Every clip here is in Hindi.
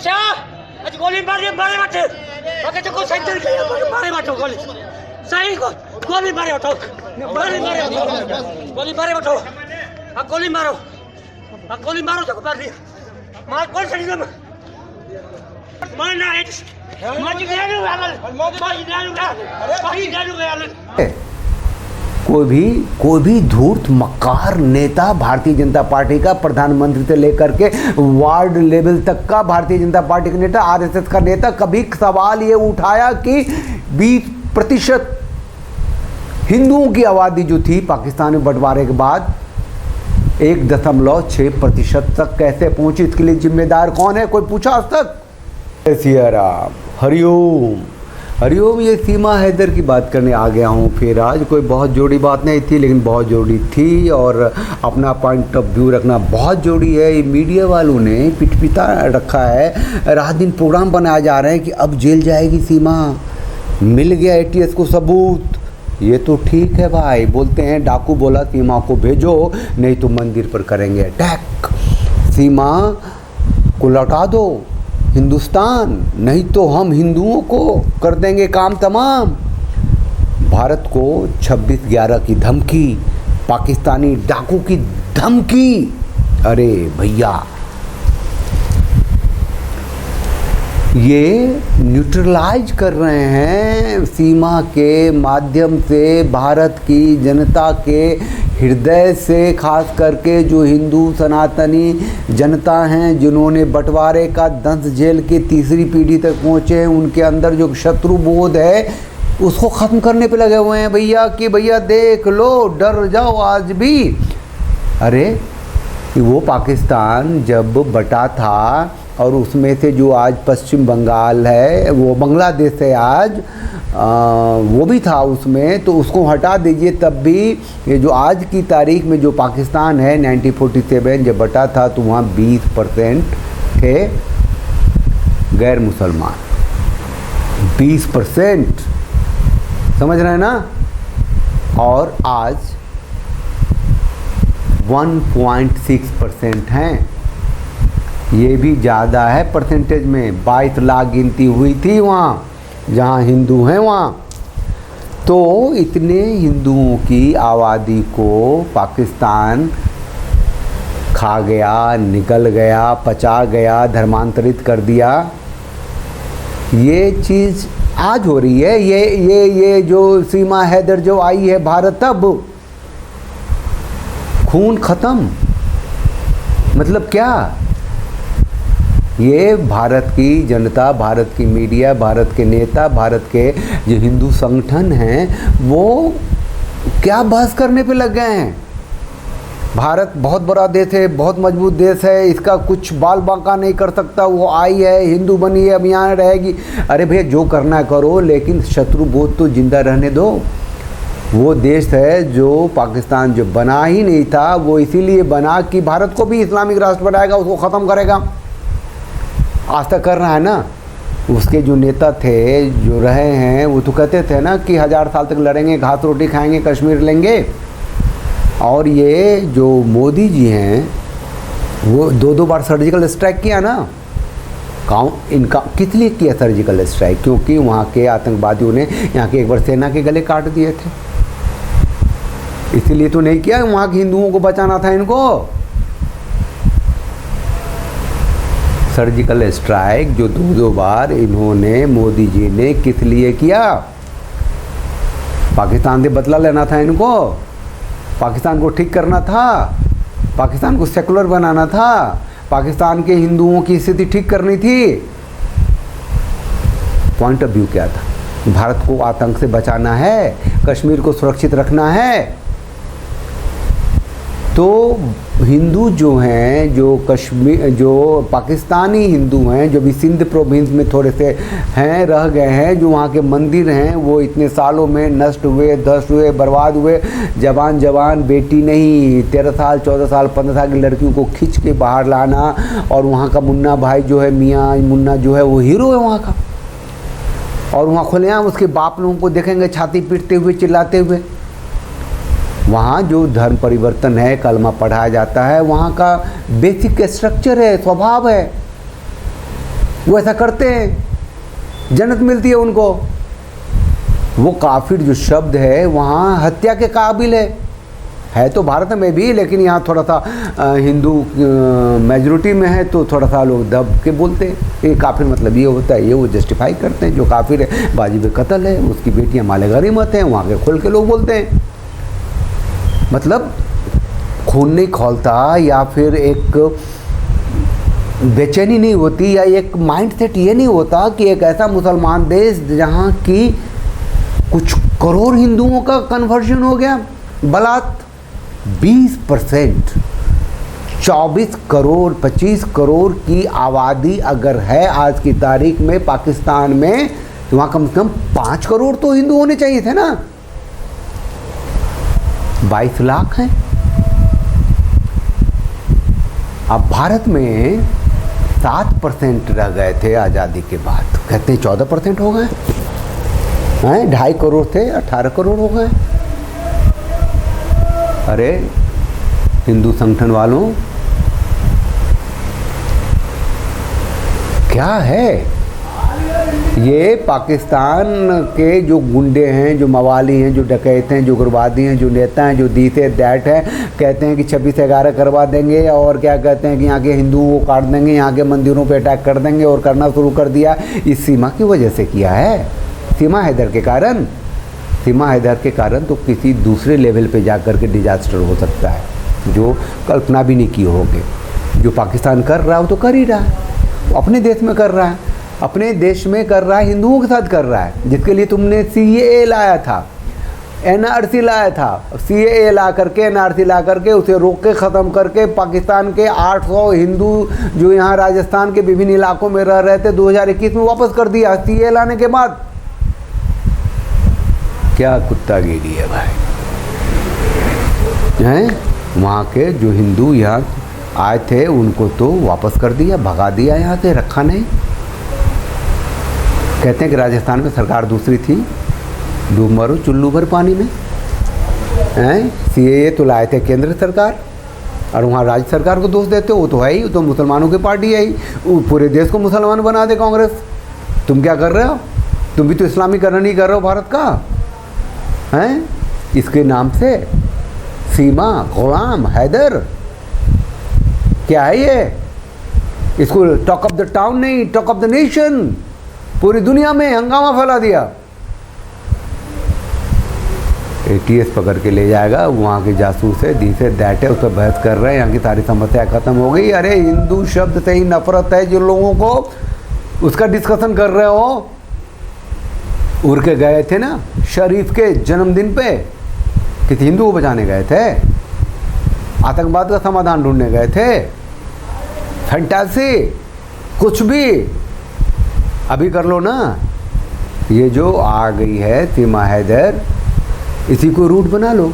अच्छा आज गोली मारे मारे मत मगर तो कोई सेंटर के मारे मत गोली सही को गोली मारे उठो गोली मारे उठो गोली मारो तो मार दिया मार कौन सा निगम मारना है कोई भी धूर्त मक्कार नेता भारतीय जनता पार्टी का प्रधानमंत्री से लेकर के वार्ड लेवल तक का भारतीय जनता पार्टी का नेता आरएसएस का नेता कभी सवाल ये उठाया कि 20% हिंदुओं की आबादी जो थी पाकिस्तान में बंटवारे के बाद 1.6% तक कैसे पहुंची, इसके लिए जिम्मेदार कौन है? कोई पूछा आज तक? सिया राम, हरिओम हरिओम। ये सीमा हैदर की बात करने आ गया हूँ फिर आज। कोई बहुत जोड़ी बात नहीं थी लेकिन बहुत जोड़ी थी और अपना पॉइंट ऑफ व्यू रखना बहुत जोड़ी है। ये मीडिया वालों ने पिटा रखा है, रात दिन प्रोग्राम बनाए जा रहे हैं कि अब जेल जाएगी सीमा, मिल गया एटीएस को सबूत। ये तो ठीक है भाई, बोलते हैं डाकू बोला सीमा को भेजो नहीं तो मंदिर पर करेंगे अटैक, सीमा को लौटा दो हिंदुस्तान, नहीं तो हम हिंदुओं को कर देंगे काम तमाम। भारत को 26/11 की धमकी, पाकिस्तानी डाकू की धमकी। अरे भैया ये न्यूट्रलाइज कर रहे हैं सीमा के माध्यम से भारत की जनता के हृदय से, खास करके जो हिंदू सनातनी जनता हैं जिन्होंने बंटवारे का दंश झेल के तीसरी पीढ़ी तक पहुँचे हैं, उनके अंदर जो शत्रु बोध है उसको ख़त्म करने पे लगे हुए हैं भैया कि भैया देख लो, डर जाओ आज भी। अरे वो पाकिस्तान जब बटा था और उसमें से जो आज पश्चिम बंगाल है वो बांग्लादेश है आज, वो भी था उसमें, तो उसको हटा दीजिए तब भी ये जो आज की तारीख में जो पाकिस्तान है 1947 जब बटा था तो वहाँ 20% थे गैर मुसलमान, 20%, समझ रहे हैं ना? और आज 1.6% हैं, ये भी ज़्यादा है परसेंटेज में। 22 लाख गिनती हुई थी वहाँ जहाँ हिंदू हैं वहाँ। तो इतने हिंदुओं की आबादी को पाकिस्तान खा गया, निगल गया, पचा गया, धर्मांतरित कर दिया। ये चीज़ आज हो रही है। ये जो सीमा हैदर जो आई है भारत, तब खून ख़त्म, मतलब क्या? ये भारत की जनता, भारत की मीडिया, भारत के नेता, भारत के जो हिंदू संगठन हैं वो क्या बहस करने पे लग गए हैं। भारत बहुत बड़ा देश है, बहुत मजबूत देश है, इसका कुछ बाल बांका नहीं कर सकता, वो आई है, हिंदू बनी है, अब यहाँ रहेगी। अरे भैया जो करना करो लेकिन शत्रु बोध तो जिंदा रहने दो। वो देश है जो पाकिस्तान जो बना ही नहीं था, वो इसीलिए बना कि भारत को भी इस्लामिक राष्ट्र बनाएगा, उसको ख़त्म करेगा। आज तक कर रहा है ना। उसके जो नेता थे जो रहे हैं वो तो कहते थे ना कि 1000 साल तक लड़ेंगे, घास रोटी खाएंगे, कश्मीर लेंगे। और ये जो मोदी जी हैं वो 2 बार सर्जिकल स्ट्राइक किया ना। इनका किस लिए किया सर्जिकल स्ट्राइक? क्योंकि वहाँ के आतंकवादियों ने यहाँ के एक बार सेना के गले काट दिए थे, इसीलिए तो नहीं किया। वहाँ के हिंदुओं को बचाना था इनको। सर्जिकल स्ट्राइक जो 2 बार इन्होंने, मोदी जी ने किस लिए किया? पाकिस्तान से बदला लेना था इनको, पाकिस्तान को ठीक करना था, पाकिस्तान को सेकुलर बनाना था, पाकिस्तान के हिंदुओं की स्थिति ठीक करनी थी। पॉइंट ऑफ व्यू क्या था? भारत को आतंक से बचाना है, कश्मीर को सुरक्षित रखना है। तो हिंदू जो हैं, जो कश्मीर, जो पाकिस्तानी हिंदू हैं, जो भी सिंध प्रोविंस में थोड़े से हैं, रह गए हैं, जो वहाँ के मंदिर हैं वो इतने सालों में नष्ट हुए, ध्वस्त हुए, बर्बाद हुए। जवान बेटी नहीं, 13 साल 14 साल 15 साल की लड़कियों को खींच के बाहर लाना। और वहाँ का मुन्ना भाई जो है, मियाँ मुन्ना जो है, वो हीरो है वहाँ का। और वहाँ खुलेआम उसके बाप लोगों को देखेंगे छाती पीटते हुए, चिल्लाते हुए। वहाँ जो धर्म परिवर्तन है, कलमा पढ़ाया जाता है, वहाँ का बेसिक स्ट्रक्चर है, स्वभाव है। वो ऐसा करते हैं, जन्नत मिलती है उनको। वो काफिर जो शब्द है वहाँ हत्या के काबिल है तो भारत में भी, लेकिन यहाँ थोड़ा सा हिंदू मेजॉरिटी में है तो थोड़ा सा लोग दब के बोलते हैं ये काफिर मतलब ये होता है, ये वो जस्टिफाई करते हैं। जो काफिर है वाजिब कत्ल है, उसकी बेटियाँ माले गनीमत हैं, वहाँ के खोल के लोग बोलते हैं। मतलब खून नहीं खौलता या फिर एक बेचैनी नहीं होती या एक माइंडसेट ये नहीं होता कि एक ऐसा मुसलमान देश जहाँ की कुछ करोड़ हिंदुओं का कन्वर्जन हो गया बलात् 20%, 24 करोड़ 25 करोड़ की आबादी अगर है आज की तारीख में पाकिस्तान में, तो वहाँ कम से कम 5 करोड़ तो हिंदू होने चाहिए थे ना। 22 लाख हैं। अब भारत में 7% रह गए थे आज़ादी के बाद, कहते हैं 14% हो गए हैं। 2.5 करोड़ थे 18 करोड़ हो गए। अरे हिंदू संगठन वालों, क्या है ये? पाकिस्तान के जो गुंडे हैं, जो मवाली हैं, जो डकैत हैं, जो उग्रवादी हैं, जो नेता हैं, जो दिस है दैट है, कहते हैं कि 26/11 करवा देंगे और क्या कहते हैं कि यहाँ के हिंदुओं को काट देंगे, यहाँ के मंदिरों पे अटैक कर देंगे और करना शुरू कर दिया। इस सीमा की वजह से किया है, सीमा हैदर के कारण। सीमा हैदर के कारण तो किसी दूसरे लेवल पे जाकर के डिजास्टर हो सकता है, जो कल्पना भी नहीं की होगी। जो पाकिस्तान कर रहा है वो तो कर ही रहा है, अपने देश में कर रहा है, अपने देश में कर रहा है, हिंदुओं के साथ कर रहा है। जिसके लिए तुमने CAA लाया था, NRC लाया था, CAA ला करके NRC ला करके उसे रोक के ख़त्म करके पाकिस्तान के 800 हिंदू जो यहाँ राजस्थान के विभिन्न इलाकों में रह रहे थे 2021 में वापस कर दिया। CAA लाने के बाद क्या कुत्तागिरी है भाई, हैं? वहाँ के जो हिंदू यहाँ आए थे उनको तो वापस कर दिया, भगा दिया, यहाँ से रखा नहीं। कहते हैं कि राजस्थान में सरकार दूसरी थी, डूब मरो चुल्लू भर पानी में, हैं? CAA तो लाए थे केंद्र सरकार और वहाँ राज्य सरकार को दोष देते हो, वो तो है ही, वो तो मुसलमानों की पार्टी है ही, वो पूरे देश को मुसलमान बना दे कांग्रेस। तुम क्या कर रहे हो? तुम भी तो इस्लामीकरण नहीं कर रहे हो भारत का, हैं? इसके नाम से सीमा, गुलाम हैदर, क्या है ये? इसको टॉक ऑफ द टाउन नहीं, टॉक ऑफ द नेशन, पूरी दुनिया में हंगामा फैला दिया। ATS पकड़ के ले जाएगा, वहाँ के जासूस है, दिस है दैट है, उस पर बहस कर रहे हैं, यहाँ की सारी समस्या खत्म हो गई। अरे हिंदू शब्द से ही नफरत है जो लोगों को, उसका डिस्कशन कर रहे हो। उड़ के गए थे ना शरीफ के जन्मदिन पे, किसी हिंदू को बचाने गए थे, आतंकवाद का समाधान ढूंढने गए थे। फैंटासी कुछ भी अभी कर लो ना। ये जो आ गई है सीमा हैदर, इसी को रूट बना लो।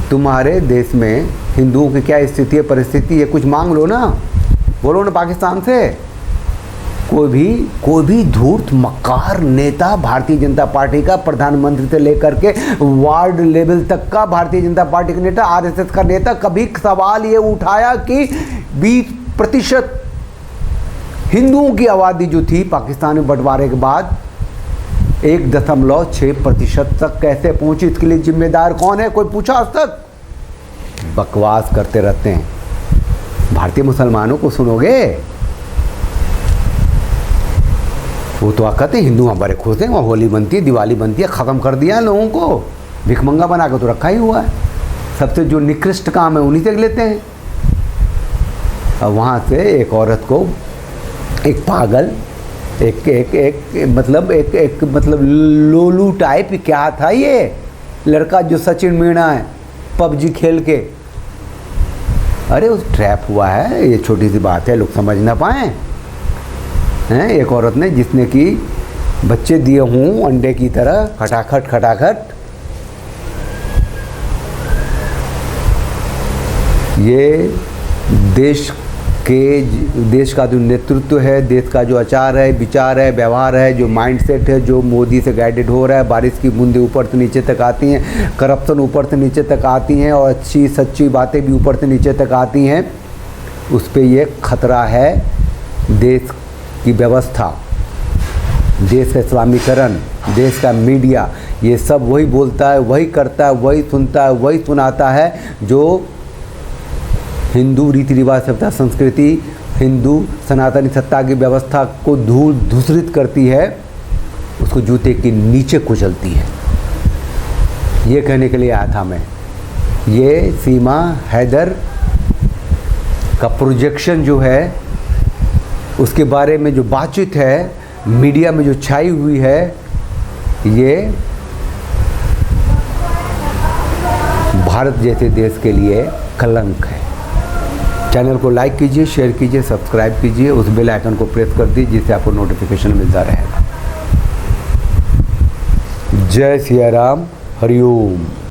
तुम्हारे देश में हिंदुओं की क्या स्थिति है, परिस्थिति है, कुछ मांग लो ना, बोलो ना पाकिस्तान से। कोई भी धूर्त मक्कार नेता भारतीय जनता पार्टी का, प्रधानमंत्री से लेकर के वार्ड लेवल तक का भारतीय जनता पार्टी का नेता, RSS का नेता, कभी सवाल ये उठाया कि 20% हिंदुओं की आबादी जो थी पाकिस्तान में बंटवारे के बाद 1.6% तक कैसे पहुंची, इसके लिए जिम्मेदार कौन है? कोई पूछा आज तक? बकवास करते रहते हैं। भारतीय मुसलमानों को सुनोगे, वो तो कहते हैं हिंदू हमारे खुश हैं, वहाँ होली बनती है, दिवाली बनती है, ख़त्म कर दिया है लोगों को, भिखमंगा बना के तो रखा ही हुआ है। सबसे जो निकृष्ट काम है उन्हीं से लेते हैं। अब वहाँ से एक औरत को, एक पागल, एक मतलब लोलू टाइप, क्या था ये लड़का जो सचिन मीणा है PUBG खेल के, अरे उस ट्रैप हुआ है। ये छोटी सी बात है, लोग समझ ना पाए हैं। एक औरत ने, जिसने कि बच्चे दिए हों अंडे की तरह, खटाखट खटाखट, ये देश का जो नेतृत्व है, देश का जो आचार है, विचार है, व्यवहार है, जो माइंडसेट है, जो मोदी से गाइडेड हो रहा है, बारिश की बूंदें ऊपर से नीचे तक आती हैं, करप्शन ऊपर से नीचे तक आती हैं और अच्छी सच्ची बातें भी ऊपर से नीचे तक आती हैं, उस पर ये खतरा है देश की व्यवस्था, देश का इस्लामीकरण, देश का मीडिया, ये सब वही बोलता है, वही करता है, वही सुनता है, वही सुनाता है जो हिंदू रीति रिवाज, सभ्यता, संस्कृति, हिंदू सनातनी सत्ता की व्यवस्था को दूषित करती है, उसको जूते के नीचे कुचलती है। ये कहने के लिए आया था मैं। ये सीमा हैदर का प्रोजेक्शन जो है, उसके बारे में जो बातचीत है मीडिया में जो छाई हुई है, ये भारत जैसे देश के लिए कलंक है। चैनल को लाइक कीजिए, शेयर कीजिए, सब्सक्राइब कीजिए, उस बेल आइकन को प्रेस कर दीजिए जिससे आपको नोटिफिकेशन मिलता रहेगा। जय सिया राम, हरिओम।